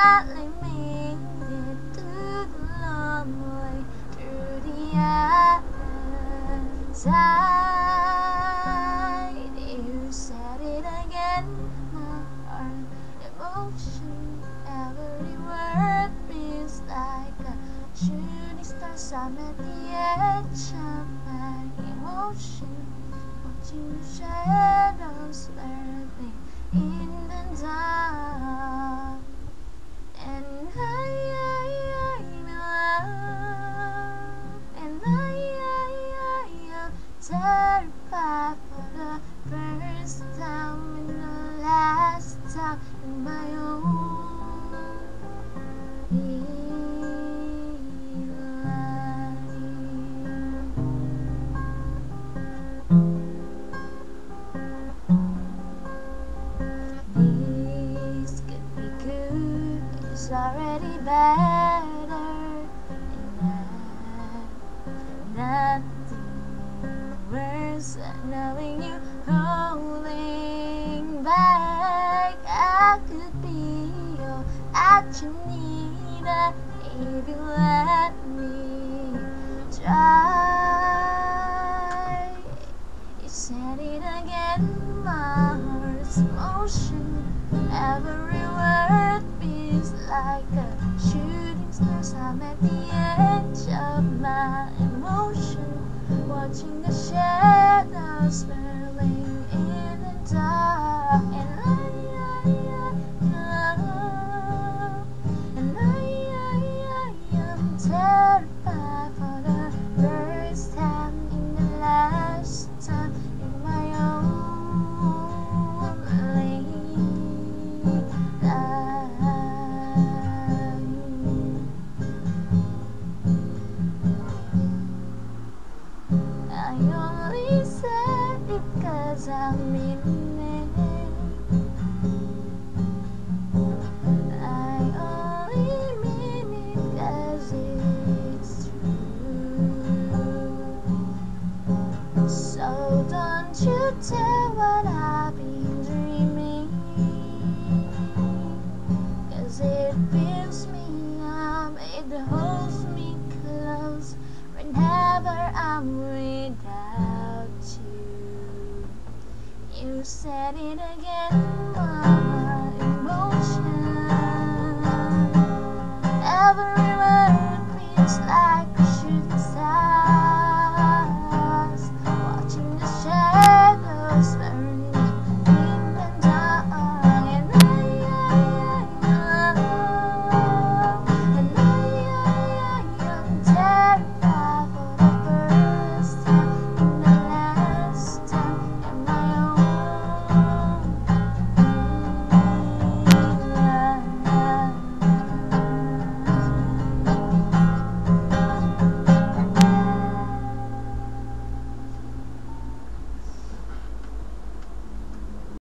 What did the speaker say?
finally made it to the long way through the other side. You said it again, my heart, emotion, every word feels like a shooting star. I'm at the edge of my emotion, watching the shadows swirling in the dark. And I'm in love, and I am terrified for the first time and the last time in my own this could be good, it's already better, and nothing worse than knowing you holding back. I could be all that you need if you let me try. You said it again, my heart's motion, every word feels like a shooting star. I'm at the edge of my emotion, watching the shadows swirling in the dark. And I am terrified for the first time and the last time in my own I only said it 'cause I mean it. I only mean it 'cause it's true. So don't you tell what I've been dreaming, 'cause it fills me up, it holds me close whenever I'm without you. You said it again,